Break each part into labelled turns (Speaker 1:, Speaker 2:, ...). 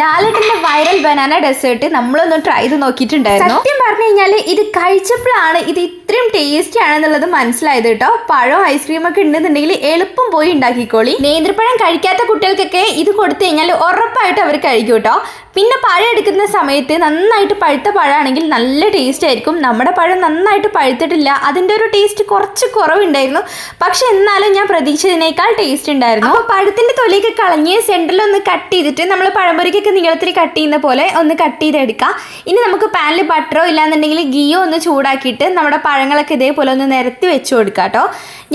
Speaker 1: ലാലേട്ടന്റെ viral banana desert നമ്മളൊന്ന് try ചെയ്ത് നോക്കിയിട്ടുണ്ടായിരുന്നു. സത്യം പറഞ്ഞു കഴിഞ്ഞാൽ ഇത് കഴിച്ചപ്പോഴാണ് ഇത് ഇത്രയും ടേസ്റ്റി ആണെന്നുള്ളത് മനസ്സിലായത് കേട്ടോ. പഴം ഐസ്ക്രീമൊക്കെ ഉണ്ടെന്നുണ്ടെങ്കിൽ എളുപ്പം പോയി ഉണ്ടാക്കിക്കോളി. നേന്ത്രപ്പഴം കഴിക്കാത്ത കുട്ടികൾക്കൊക്കെ ഇത് കൊടുത്തു കഴിഞ്ഞാൽ ഉറപ്പായിട്ട് അവർ കഴിക്കും കേട്ടോ. പിന്നെ പഴം എടുക്കുന്ന സമയത്ത് നന്നായിട്ട് പഴുത്ത പഴമാണെങ്കിൽ നല്ല ടേസ്റ്റ് ആയിരിക്കും. നമ്മുടെ പഴം നന്നായിട്ട് പഴുത്തിട്ടില്ല, അതിൻ്റെ ഒരു ടേസ്റ്റ് കുറച്ച് കുറവുണ്ടായിരുന്നു. പക്ഷെ എന്നാലും ഞാൻ പ്രതീക്ഷിച്ചതിനേക്കാൾ ടേസ്റ്റ് ഉണ്ടായിരുന്നു. അപ്പോൾ പഴത്തിൻ്റെ തൊലിയൊക്കെ കളഞ്ഞ് സെൻറ്ററിലൊന്ന് കട്ട് ചെയ്തിട്ട് നമ്മൾ പഴംപൊരിക്കൊക്കെ നീളത്തിൽ കട്ട് ചെയ്യുന്ന പോലെ ഒന്ന് കട്ട് ചെയ്തെടുക്കാം. ഇനി നമുക്ക് പാനിൽ ബട്ടറോ ഇല്ലാന്നുണ്ടെങ്കിൽ ഗീയോ ഒന്ന് ചൂടാക്കിയിട്ട് നമ്മുടെ പഴങ്ങളൊക്കെ ഇതേപോലെ ഒന്ന് നിരത്തി വെച്ച് കൊടുക്കാം കേട്ടോ.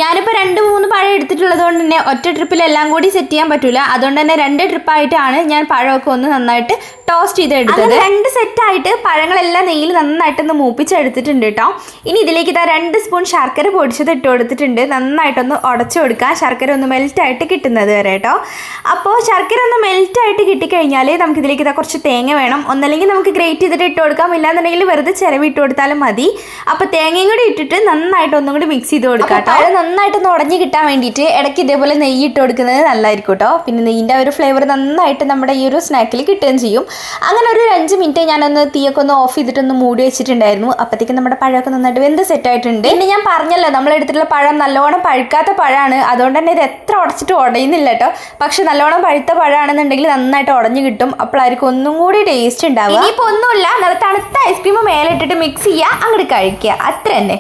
Speaker 1: ഞാനിപ്പോൾ 2-3 പഴം എടുത്തിട്ടുള്ളത് കൊണ്ട് തന്നെ ഒറ്റ ട്രിപ്പിൽ എല്ലാം കൂടി സെറ്റ് ചെയ്യാൻ പറ്റില്ല. അതുകൊണ്ട് തന്നെ 2 ട്രിപ്പായിട്ടാണ് ഞാൻ പഴമൊക്കെ ഒന്ന് നന്നായിട്ട് ടോസ്റ്റ് ചെയ്തെടുത്തത്. 2 സെറ്റായിട്ട് പഴങ്ങളെല്ലാം നെയ്യിൽ നന്നായിട്ടൊന്ന് മൂപ്പിച്ചെടുത്തിട്ടുണ്ട് കേട്ടോ. ഇനി ഇതിലേക്ക് ഇതാ 2 സ്പൂൺ ശർക്കര പൊടിച്ചത് ഇട്ട് കൊടുത്തിട്ടുണ്ട്. നന്നായിട്ടൊന്ന് ഉടച്ചു കൊടുക്കുക, ശർക്കര ഒന്ന് മെൽറ്റായിട്ട് കിട്ടുന്നത് വരെ കേട്ടോ. അപ്പോൾ ശർക്കര ഒന്ന് മെൽറ്റായിട്ട് കിട്ടിക്കഴിഞ്ഞാൽ നമുക്കിതിലേക്ക് ഇതാ കുറച്ച് തേങ്ങ വേണം. ഒന്നല്ലെങ്കിൽ നമുക്ക് ഗ്രേറ്റ് ചെയ്തിട്ട് ഇട്ട് കൊടുക്കാം, ഇല്ലാന്നുണ്ടെങ്കിൽ വെറുതെ ചിരവി ഇട്ട് കൊടുത്താലും മതി. അപ്പോൾ തേങ്ങയും കൂടി ഇട്ടിട്ട് നന്നായിട്ട് ഒന്നും കൂടി മിക്സ് ചെയ്ത് കൊടുക്കാം കേട്ടോ. അത് നന്നായിട്ടൊന്ന് ഉടഞ്ഞ് കിട്ടാൻ വേണ്ടിയിട്ട് ഇടയ്ക്ക് ഇതേപോലെ നെയ്യ് ഇട്ട് കൊടുക്കുന്നത് നല്ലതായിരിക്കും കേട്ടോ. പിന്നെ നെയ്യിൻ്റെ ഒരു ഫ്ലേവർ നന്നായിട്ട് നമ്മുടെ ഈ ഒരു സ്നാക്കിൽ കിട്ടുകയും ചെയ്യും. അങ്ങനെ ഒരു 5 മിനിറ്റ് ഞാനൊന്ന് തീയൊക്കെ ഒന്ന് ഓഫ് ചെയ്തിട്ടൊന്ന് മൂടി വെച്ചിട്ടുണ്ടായിരുന്നു. അപ്പോഴത്തേക്കും നമ്മുടെ പഴമൊക്കെ നന്നായിട്ട് വെന്ത് സെറ്റായിട്ടുണ്ട്. പിന്നെ ഞാൻ പറഞ്ഞല്ലോ നമ്മളെടുത്തിട്ടുള്ള പഴം നല്ലോണം പഴുക്കാത്ത പഴമാണ്, അതുകൊണ്ട് തന്നെ ഇത് എത്ര ഉടച്ചിട്ട് ഉടയുന്നില്ല കേട്ടോ. പക്ഷെ നല്ലോണം പഴുത്ത പഴമാണെന്നുണ്ടെങ്കിൽ നന്നായിട്ട് ഉടഞ്ഞു കിട്ടും. അപ്പോഴായിരിക്കും ഒന്നും കൂടി ടേസ്റ്റ് ഉണ്ടാവുക. ഇനിയിപ്പോൾ ഒന്നുമില്ല, നല്ല തണുത്ത ഐസ്ക്രീം മേലെ ഇട്ടിട്ട് മിക്സ് ചെയ്യുക, അങ്ങോട്ട് കഴിക്കുക, അത്ര തന്നെ.